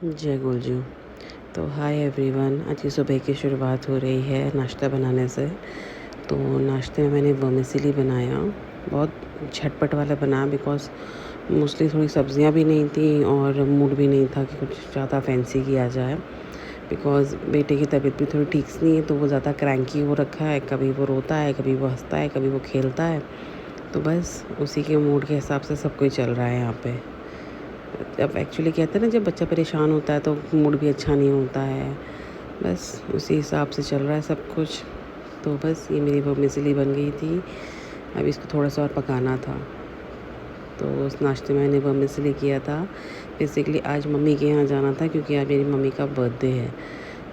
जय गुलजू। तो hi everyone, आज की सुबह की शुरुआत हो रही है नाश्ता बनाने से। तो नाश्ते में मैंने वर्मिसेली बनाया, बहुत झटपट वाला बना बिकॉज़ मोस्टली थोड़ी सब्जियां भी नहीं थी और मूड भी नहीं था कि कुछ ज़्यादा फैंसी किया जाए। बिकॉज़ बेटे की तबीयत भी थोड़ी ठीक नहीं है, तो वो ज़्यादा क्रैंकी हो रखा है, कभी वो रोता है, कभी वो हंसता है, कभी वो खेलता है। तो बस उसी के मूड के हिसाब से सब कुछ चल रहा है यहाँ पे। अब एक्चुअली कहते हैं ना, जब बच्चा परेशान होता है तो मूड भी अच्छा नहीं होता है। बस उसी हिसाब से चल रहा है सब कुछ। तो बस ये मेरी वर्मिसेली बन गई थी, अब इसको थोड़ा सा और पकाना था। तो उस नाश्ते में मैंने वर्मिसेली किया था। बेसिकली आज मम्मी के यहाँ जाना था क्योंकि आज मेरी मम्मी का बर्थडे है।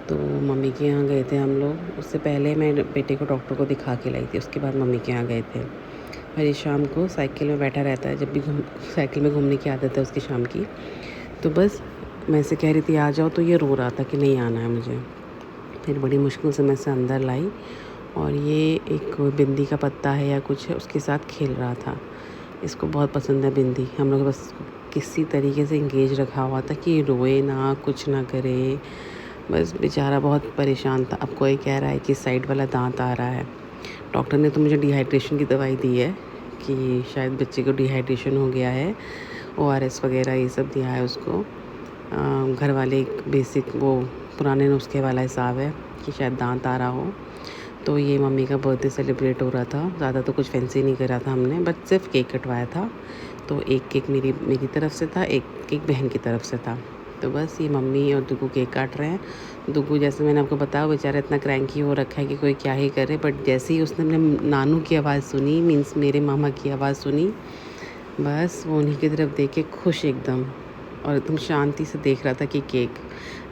तो मम्मी के यहाँ गए थे हम लोग। उससे पहले मैं बेटे को डॉक्टर को दिखा के लाई थी, उसके बाद मम्मी के यहाँ गए थे। हरी शाम को साइकिल में बैठा रहता है, जब भी साइकिल में घूमने की आदत है उसकी शाम की। तो बस मैं इसे कह रही थी आ जाओ, तो ये रो रहा था कि नहीं आना है मुझे। फिर बड़ी मुश्किल से मैं इसे अंदर लाई और ये एक बिंदी का पत्ता है या कुछ है, उसके साथ खेल रहा था। इसको बहुत पसंद है बिंदी। हम लोग बस किसी तरीके से इंगेज रखा हुआ था कि रोए ना, कुछ ना करे। बस बेचारा बहुत परेशान था। अब कोई कह रहा है कि साइड वाला दांत आ रहा है। डॉक्टर ने तो मुझे डिहाइड्रेशन की दवाई दी है कि शायद बच्चे को डिहाइड्रेशन हो गया है। ORS वगैरह ये सब दिया है उसको। घर वाले एक बेसिक वो पुराने नुस्खे वाला हिसाब है कि शायद दांत आ रहा हो। तो ये मम्मी का बर्थडे सेलिब्रेट हो रहा था। ज़्यादा तो कुछ फैंसी नहीं करा था हमने, बट सिर्फ केक कटवाया था। तो एक केक मेरी तरफ से था, एक केक बहन की तरफ से था। तो बस ये मम्मी और दुगू केक काट रहे हैं। दुगू, जैसे मैंने आपको बताया, बेचारा इतना क्रैंकी हो रखा है कि कोई क्या ही करे। बट जैसे ही उसने अपने नानू की आवाज़ सुनी, मीन्स मेरे मामा की आवाज़ सुनी, बस वो उन्हीं की तरफ देख के खुश एकदम, और एकदम शांति से देख रहा था कि cake,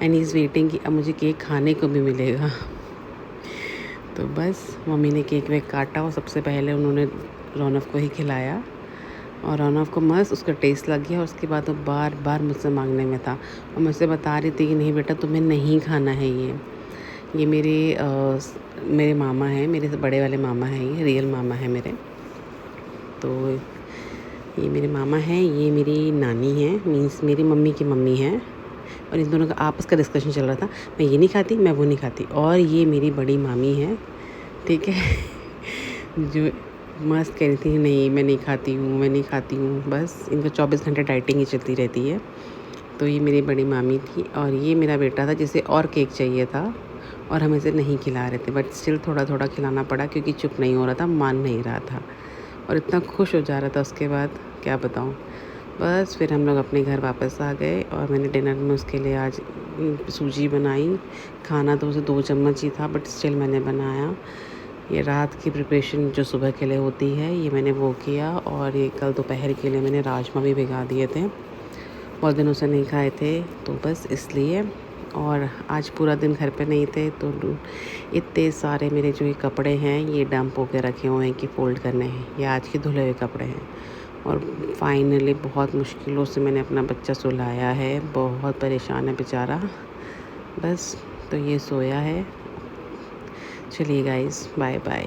and he is waiting कि अब मुझे केक खाने को भी मिलेगा। तो बस मम्मी ने केक वेक काटा और सबसे पहले उन्होंने रौनक को ही खिलाया। और रौनक को मस्त उसका टेस्ट लग गया। और उसके बाद वो बार बार मुझसे मांगने में था और मुझसे बता रही थी कि नहीं बेटा, तुम्हें नहीं खाना है ये मेरे मामा हैं, मेरे से बड़े वाले मामा हैं, ये रियल मामा है मेरे। तो ये मेरे मामा हैं, ये मेरी नानी है, मीन्स मेरी मम्मी की मम्मी है। और इन दोनों का आपस का डिस्कशन चल रहा था, मैं ये नहीं खाती, मैं वो नहीं खाती। और ये मेरी बड़ी मामी है, ठीक है, जो मस्त कह रही थी नहीं मैं नहीं खाती हूँ, मैं नहीं खाती हूँ। बस इनका 24 घंटे डाइटिंग ही चलती रहती है। तो ये मेरी बड़ी मामी थी और ये मेरा बेटा था, जिसे और केक चाहिए था और हम इसे नहीं खिला रहे थे, बट स्टिल थोड़ा थोड़ा खिलाना पड़ा क्योंकि चुप नहीं हो रहा था, मान नहीं रहा था और इतना खुश हो जा रहा था उसके बाद, क्या बताऊँ। बस फिर हम लोग अपने घर वापस आ गए और मैंने डिनर में उसके लिए आज सूजी बनाई। खाना तो उसे 2 चम्मच ही था, बट स्टिल मैंने बनाया। ये रात की प्रिपरेशन जो सुबह के लिए होती है, ये मैंने वो किया। और ये कल दोपहर के लिए मैंने राजमा भी भिगा दिए थे, बहुत दिनों से नहीं खाए थे, तो बस इसलिए। और आज पूरा दिन घर पे नहीं थे, तो इतने सारे मेरे जो ये कपड़े हैं ये डंप होके रखे हुए हैं कि फ़ोल्ड करने हैं। ये आज के धुले हुए कपड़े हैं। और फाइनली बहुत मुश्किलों से मैंने अपना बच्चा सुलाया है, बहुत परेशान है बेचारा। बस तो ये सोया है। चलिए गाइस, बाय बाय।